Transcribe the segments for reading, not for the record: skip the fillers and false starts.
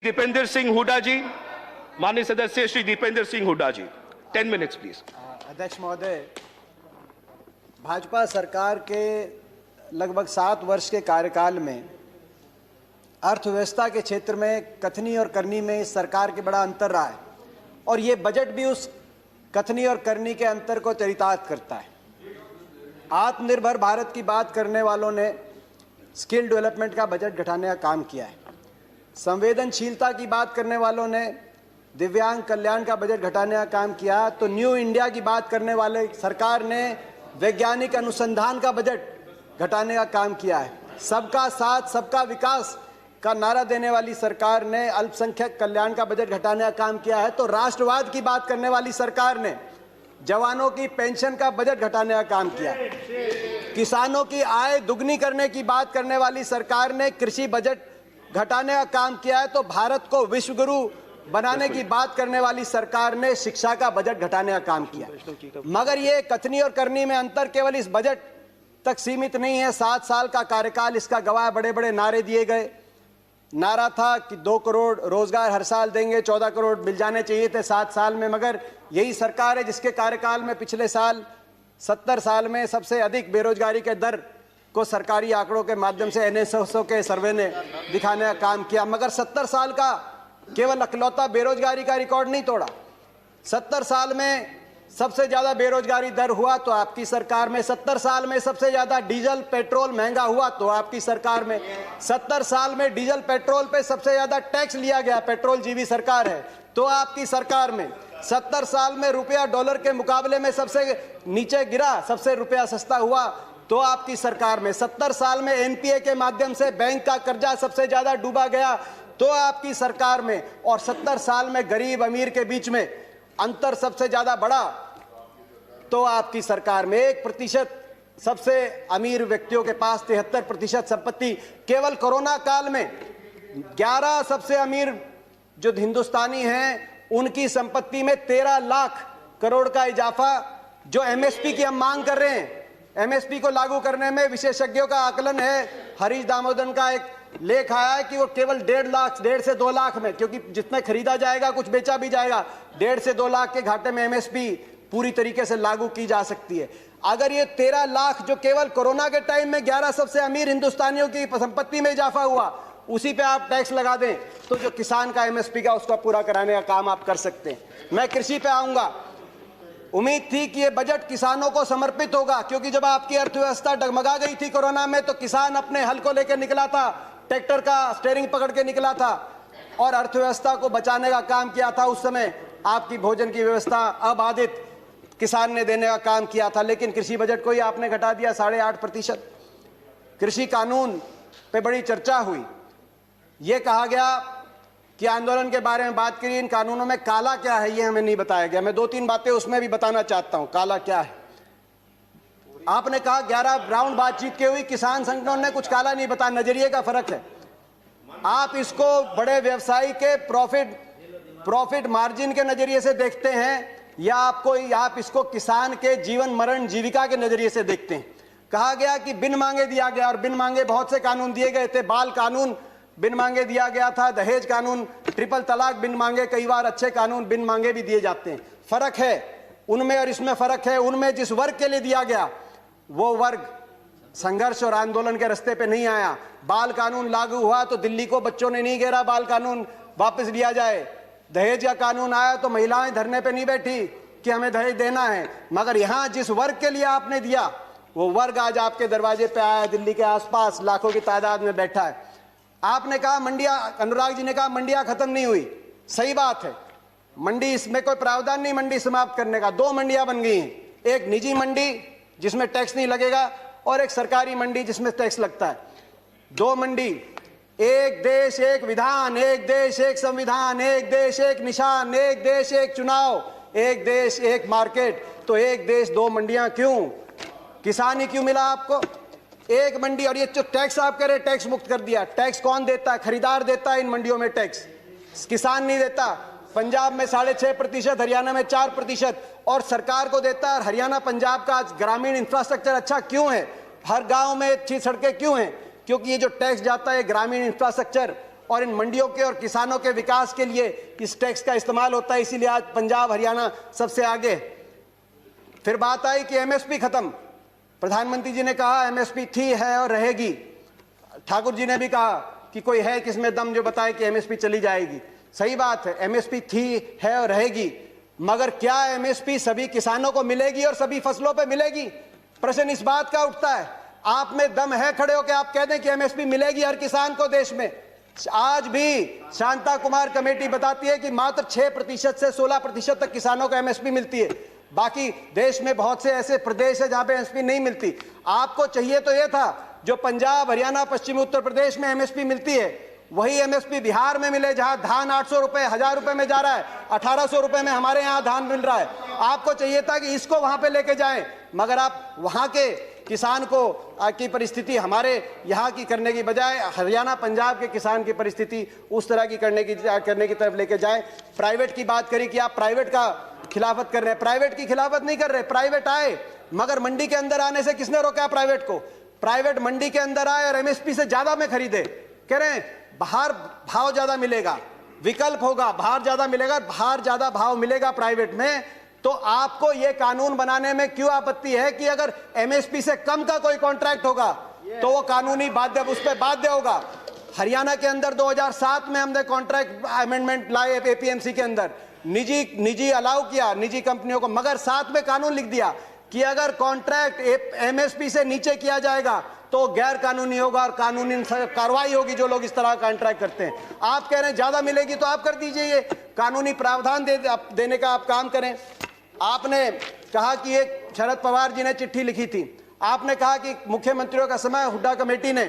दीपेंद्र सिंह हुड्डा जी, माननीय सदस्य श्री दीपेंद्र सिंह हुड्डा जी, 10 minutes please. अध्यक्ष महोदय, भाजपा सरकार के लगभग 7 वर्ष के कार्यकाल में अर्थव्यवस्था के क्षेत्र में कथनी और करनी में इस सरकार के बड़ा अंतर रहा है और ये बजट भी उस कथनी और करनी के अंतर को चरितार्थ करता है। आत्मनिर्भर भारत की बात करने वालों ने स्किल डेवलपमेंट का बजट घटाने का काम किया है। संवेदनशीलता की बात करने वालों ने दिव्यांग कल्याण का बजट घटाने का काम किया, तो न्यू इंडिया की बात करने वाले सरकार ने वैज्ञानिक अनुसंधान का बजट घटाने का काम किया है। सबका साथ सबका विकास का नारा देने वाली सरकार ने अल्पसंख्यक कल्याण का बजट घटाने का काम किया है। तो राष्ट्रवाद की बात करने वाली सरकार ने जवानों की पेंशन का बजट घटाने का काम किया। किसानों की आय दुगनी करने की बात करने वाली सरकार ने कृषि बजट घटाने का काम किया है। तो भारत को विश्व गुरु बनाने की बात करने वाली सरकार ने शिक्षा का बजट घटाने का काम किया। मगर ये कथनी और करनी में अंतर केवल इस बजट तक सीमित नहीं है। 7 साल का कार्यकाल इसका गवाह। बड़े बड़े नारे दिए गए। नारा था कि 2 करोड़ रोजगार हर साल देंगे, 14 करोड़ मिल जाने चाहिए थे 7 साल में। मगर यही सरकार है जिसके कार्यकाल में पिछले साल 70 साल में सबसे अधिक बेरोजगारी के दर को सरकारी आंकड़ों के माध्यम से NSSO के सर्वे ने दिखाने का काम किया। मगर 70 साल का केवल अकलौता बेरोजगारी का रिकॉर्ड नहीं तोड़ा। 70 साल में सबसे ज्यादा बेरोजगारी दर हुआ तो आपकी सरकार में। 70 साल में सबसे ज्यादा डीजल पेट्रोल महंगा हुआ तो आपकी सरकार में। 70 साल में डीजल पेट्रोल पे सबसे ज्यादा टैक्स लिया गया, पेट्रोल जीवी सरकार है, तो आपकी सरकार में। 70 साल में रुपया डॉलर के मुकाबले में सबसे नीचे गिरा, सबसे रुपया सस्ता हुआ तो आपकी सरकार में। 70 साल में NPA के माध्यम से बैंक का कर्जा सबसे ज्यादा डूबा गया तो आपकी सरकार में। और 70 साल में गरीब अमीर के बीच में अंतर सबसे ज्यादा बढ़ा तो आपकी सरकार में। 1% सबसे अमीर व्यक्तियों के पास 73% संपत्ति। केवल कोरोना काल में 11 सबसे अमीर जो हिंदुस्तानी हैं उनकी संपत्ति में 13 लाख करोड़ का इजाफा। जो MSP की हम मांग कर रहे हैं, MSP को लागू करने में विशेषज्ञों का आकलन है, हरीश दामोदर का एक लेख आया है कि वो केवल 1.5 से 2 लाख में, क्योंकि जितना खरीदा जाएगा कुछ बेचा भी जाएगा, 1.5 से 2 लाख के घाटे में MSP पूरी तरीके से लागू की जा सकती है। अगर ये 13 लाख जो केवल कोरोना के टाइम में 11 सबसे अमीर हिंदुस्तानियों की संपत्ति में इजाफा हुआ, उसी पे आप टैक्स लगा दें तो जो किसान का MSP का उसका पूरा कराने का काम आप कर सकते हैं। मैं कृषि पे आऊंगा। उम्मीद थी कि ये बजट किसानों को समर्पित होगा, क्योंकि जब आपकी अर्थव्यवस्था डगमगा गई थी कोरोना में तो किसान अपने हल को लेकर निकला था, ट्रैक्टर का स्टीयरिंग पकड़ के निकला था और अर्थव्यवस्था को बचाने का काम किया था। उस समय आपकी भोजन की व्यवस्था अबाधित किसान ने देने का काम किया था। लेकिन कृषि बजट को ही आपने घटा दिया 8.5%। कृषि कानून पे बड़ी चर्चा हुई। ये कहा गया कि आंदोलन के बारे में बात करिए, इन कानूनों में काला क्या है ये हमें नहीं बताया गया। मैं 2-3 बातें उसमें भी बताना चाहता हूं, काला क्या है। आपने कहा 11 राउंड बातचीत की हुई, किसान संगठनों ने कुछ काला नहीं बताया। नजरिए का फर्क है। आप इसको बड़े व्यवसायी के प्रॉफिट मार्जिन के नजरिए से देखते हैं या आप इसको किसान के जीवन मरण जीविका के नजरिए से देखते हैं। कहा गया कि बिन मांगे दिया गया, और बिन मांगे बहुत से कानून दिए गए थे। बाल कानून बिन मांगे दिया गया था, दहेज कानून, ट्रिपल तलाक बिन मांगे, कई बार अच्छे कानून बिन मांगे भी दिए जाते हैं। फर्क है उनमें और इसमें फर्क है। उनमें जिस वर्ग के लिए दिया गया वो वर्ग संघर्ष और आंदोलन के रास्ते पे नहीं आया। बाल कानून लागू हुआ तो दिल्ली को बच्चों ने नहीं घेरा बाल कानून वापस लिया जाए। दहेज का कानून आया तो महिलाएं धरने पे नहीं बैठी कि हमें दहेज देना है। मगर यहां जिस वर्ग के लिए आपने दिया वो वर्ग आज आपके दरवाजे पे आया, दिल्ली के आसपास लाखों की तादाद में बैठा है। आपने कहा मंडियां, अनुराग जी ने कहा मंडियां खत्म नहीं हुई। सही बात है, मंडी, इसमें कोई प्रावधान नहीं मंडी समाप्त करने का। 2 मंडियां बन गई हैं, एक निजी मंडी जिसमें टैक्स नहीं लगेगा और एक सरकारी मंडी जिसमें टैक्स लगता है। 2 मंडी, एक देश एक विधान, एक देश एक संविधान, एक देश एक निशान, एक देश एक चुनाव, एक देश एक मार्केट। तो एक देश 2 मंडियां क्यों? किसान ही क्यों मिला आपको? एक मंडी। और ये जो टैक्स आप कह रहे टैक्स मुक्त कर दिया, टैक्स कौन देता है? खरीदार देता है इन मंडियों में टैक्स, किसान नहीं देता। पंजाब में 6.5%, हरियाणा में 4% और सरकार को देता है। हरियाणा पंजाब का ग्रामीण इंफ्रास्ट्रक्चर अच्छा क्यों है? हर गांव में अच्छी सड़कें क्यों हैं? क्योंकि ये जो टैक्स जाता है ग्रामीण इंफ्रास्ट्रक्चर और इन मंडियों के और किसानों के विकास के लिए इस टैक्स का इस्तेमाल होता है, इसीलिए आज पंजाब हरियाणा सबसे आगे। फिर बात आई कि एमएसपी खत्म। प्रधानमंत्री जी ने कहा एमएसपी थी, है और रहेगी। ठाकुर जी ने भी कहा कि कोई है किसमें दम जो बताए कि एमएसपी चली जाएगी। सही बात है, एमएसपी थी, है और रहेगी, मगर क्या एमएसपी सभी किसानों को मिलेगी और सभी फसलों पे मिलेगी? प्रश्न इस बात का उठता है। आप में दम है खड़े होकर आप कह दें कि एमएसपी मिलेगी हर किसान को देश में? आज भी शांता कुमार कमेटी बताती है कि मात्र 6% से 16% तक किसानों को एमएसपी मिलती है। बाकी देश में बहुत से ऐसे प्रदेश है जहां पे एमएसपी नहीं मिलती। आपको चाहिए तो यह था जो पंजाब हरियाणा पश्चिमी उत्तर प्रदेश में एमएसपी मिलती है वही एमएसपी बिहार में मिले, जहां धान 800 रुपए 1000 रुपए में जा रहा है, 1800 रुपए में हमारे यहां धान मिल रहा है। आपको चाहिए था कि इसको वहां पे लेके जाएं, मगर आप वहां के किसान को की परिस्थिति हमारे यहाँ की करने की बजाय हरियाणा पंजाब के किसान की परिस्थिति उस तरह की करने की तरफ लेके जाएं। प्राइवेट की बात करी कि आप प्राइवेट का खिलाफत कर रहे हैं। प्राइवेट की खिलाफत नहीं कर रहे, प्राइवेट आए, मगर मंडी के अंदर आने से किसने रोका प्राइवेट को? प्राइवेट मंडी के अंदर आए और एमएसपी से ज्यादा में खरीदे। कह रहे हैं बाहर भाव ज्यादा मिलेगा, विकल्प होगा, बाहर ज्यादा मिलेगा, बाहर ज्यादा भाव मिलेगा प्राइवेट में। तो आपको यह कानून बनाने में क्यों आपत्ति है कि अगर एमएसपी से कम का कोई कॉन्ट्रैक्ट होगा तो वो कानूनी बाध्य, उस पर बाध्य होगा। हरियाणा के अंदर 2007 में हमने कॉन्ट्रैक्ट अमेंडमेंट लाए एपीएमसी के अंदर, निजी अलाउ किया निजी कंपनियों को, मगर साथ में कानून लिख दिया कि अगर कॉन्ट्रैक्ट एमएसपी से नीचे किया जाएगा तो गैर कानूनी होगा और कानूनी कार्रवाई होगी जो लोग इस तरह का कॉन्ट्रैक्ट करते हैं। आप कह रहे हैं ज्यादा मिलेगी तो आप कर दीजिए, ये कानूनी प्रावधान देने का आप काम करें। आपने कहा कि एक शरद पवार जी ने चिट्ठी लिखी थी, आपने कहा कि मुख्यमंत्रियों का समय हुड्डा कमेटी ने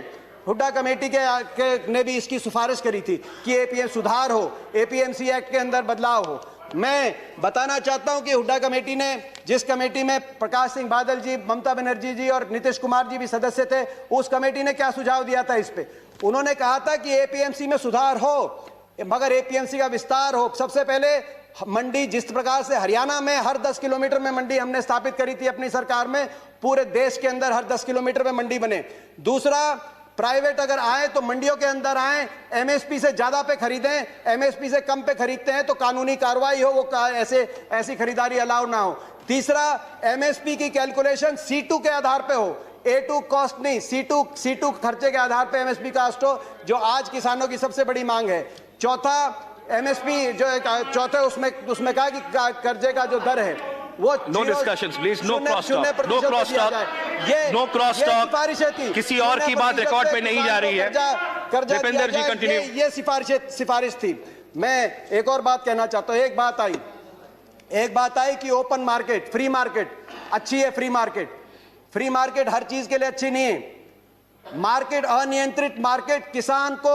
भी इसकी सिफारिश करी थी कि एपीएम सुधार हो, एपीएमसी एक्ट के अंदर बदलाव हो। मैं बताना चाहता हूं कि हुड्डा कमेटी ने, जिस कमेटी में प्रकाश सिंह बादल जी, ममता बनर्जी जी और नीतीश कुमार जी भी सदस्य थे, उस कमेटी ने क्या सुझाव दिया था इस पे? उन्होंने कहा था कि एपीएमसी में सुधार हो मगर एपीएमसी का विस्तार हो। सबसे पहले मंडी, जिस प्रकार से हरियाणा में हर 10 किलोमीटर में मंडी हमने स्थापित करी थी अपनी सरकार में, पूरे देश के अंदर हर 10 किलोमीटर में मंडी बने। दूसरा, प्राइवेट अगर आए तो मंडियों के अंदर आए, एमएसपी से ज्यादा पे खरीदें, एमएसपी से कम पे खरीदते हैं तो कानूनी कार्रवाई हो, वो ऐसी खरीदारी अलाउ ना हो। तीसरा, एमएसपी की कैलकुलेशन C2 के आधार पे हो, A2 कॉस्ट नहीं, C2 खर्चे के आधार पे एमएसपी कास्ट हो, जो आज किसानों की सबसे बड़ी मांग है। चौथा, एमएसपी जो चौथे उसमें कहा कि कर्जे का जो दर है वो no discussions please, no cross talk, no cross talk, no cross talk. किसी और की बात रिकॉर्ड पे नहीं जा रही है। दीपेंद्र जी कंटिन्यू। ये सिफारिश थी। मैं एक और बात कहना चाहता हूं। एक बात आई कि ओपन मार्केट, फ्री मार्केट अच्छी है। फ्री मार्केट हर चीज के लिए अच्छी नहीं है। मार्केट, अनियंत्रित मार्केट, किसान को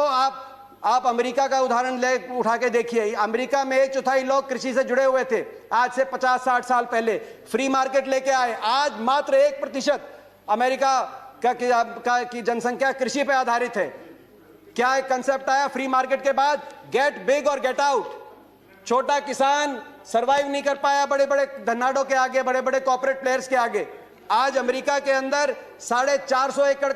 आप अमेरिका का उदाहरण उठा के देखिए। अमेरिका में 1/4 लोग कृषि से जुड़े हुए थे आज से 50-60 साल पहले। फ्री मार्केट लेके आए, आज मात्र 1% अमेरिका की जनसंख्या कृषि पे आधारित है। क्या एक कंसेप्ट आया फ्री मार्केट के बाद? गेट बिग और गेट आउट। छोटा किसान सरवाइव नहीं कर पाया बड़े बड़े धन्नाडों के आगे, बड़े बड़े कॉर्पोरेट प्लेयर्स के आगे। आज अमेरिका के अंदर 450 एकड़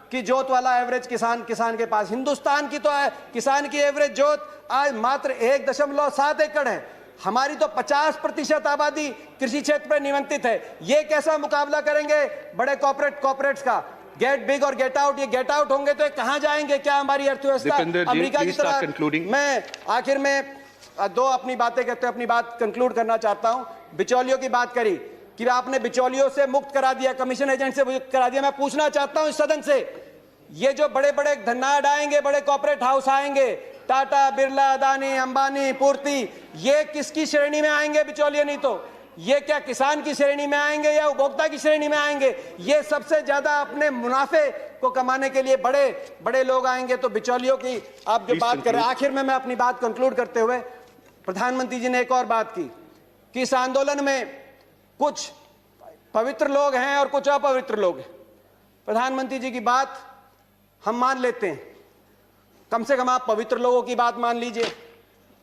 की जोत वाला एवरेज किसान के पास, हिंदुस्तान की तो है किसान की एवरेज जोत आज मात्र 1.7 एकड़ है। हमारी तो 50% आबादी कृषि क्षेत्र पर निमंत्रित है। ये कैसा मुकाबला करेंगे बड़े कॉर्पोरेट्स का? गेट बिग और गेट आउट, ये गेट आउट होंगे तो कहां जाएंगे? क्या हमारी अर्थव्यवस्था अमेरिका की तरह? मैं आखिर में अपनी बातें कहते हुए अपनी बात कंक्लूड करना चाहता हूं। बिचौलियों की बात करी कि आपने बिचौलियों से मुक्त करा दिया, कमीशन एजेंट से मुक्त करा दिया। मैं पूछना चाहता हूं इस सदन से, ये जो बड़े बड़े धन्नाड आएंगे, बड़े कॉर्पोरेट हाउस आएंगे, टाटा, बिरला, अदानी, अंबानी, पूर्ति, ये किसकी श्रेणी में आएंगे? बिचौलिए नहीं तो ये क्या किसान की श्रेणी में आएंगे या उपभोक्ता की श्रेणी में आएंगे? ये सबसे ज्यादा अपने मुनाफे को कमाने के लिए बड़े बड़े लोग आएंगे। तो बिचौलियों की आप जो बात कर रहे हैं, आखिर में मैं अपनी बात कंक्लूड करते हुए, प्रधानमंत्री जी ने एक और बात की कि इस आंदोलन में कुछ पवित्र लोग हैं और कुछ अपवित्र लोग हैं। प्रधानमंत्री जी की बात हम मान लेते हैं, कम से कम आप पवित्र लोगों की बात मान लीजिए।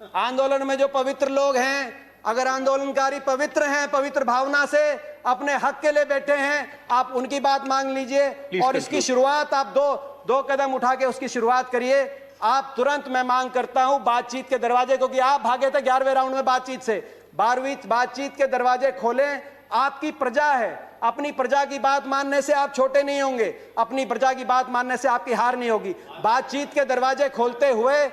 आंदोलन में जो पवित्र लोग हैं, अगर आंदोलनकारी पवित्र हैं, पवित्र भावना से अपने हक के लिए बैठे हैं, आप उनकी बात मान लीजिए और इसकी शुरुआत आप दो कदम उठा के उसकी शुरुआत करिए। आप तुरंत, मैं मांग करता हूं बातचीत के दरवाजे को, कि आप भागे थे 11वें राउंड में बातचीत से, 12वीं बातचीत के दरवाजे खोलें। आपकी प्रजा है, अपनी प्रजा की बात मानने से आप छोटे नहीं होंगे, अपनी प्रजा की बात मानने से आपकी हार नहीं होगी। बातचीत के दरवाजे खोलते हुए,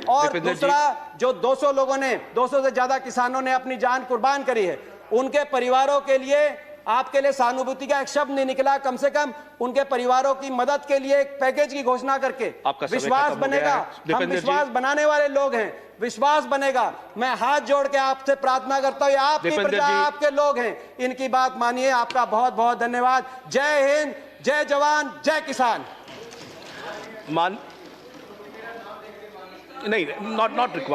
और दूसरा, जो 200 लोगों ने, 200 से ज्यादा किसानों ने अपनी जान कुर्बान करी है, उनके परिवारों के लिए आपके लिए सहानुभूति का एक शब्द नहीं निकला। कम से कम उनके परिवारों की मदद के लिए एक पैकेज की घोषणा करके विश्वास बनेगा। हम विश्वास बनाने वाले लोग हैं, विश्वास बनेगा। मैं हाथ जोड़ के आपसे प्रार्थना करता हूं, आपकी प्रजा, आपके लोग हैं, इनकी बात मानिए। आपका बहुत बहुत धन्यवाद। जय हिंद, जय जवान, जय किसान। नहीं, नॉट रिक्वायर्ड।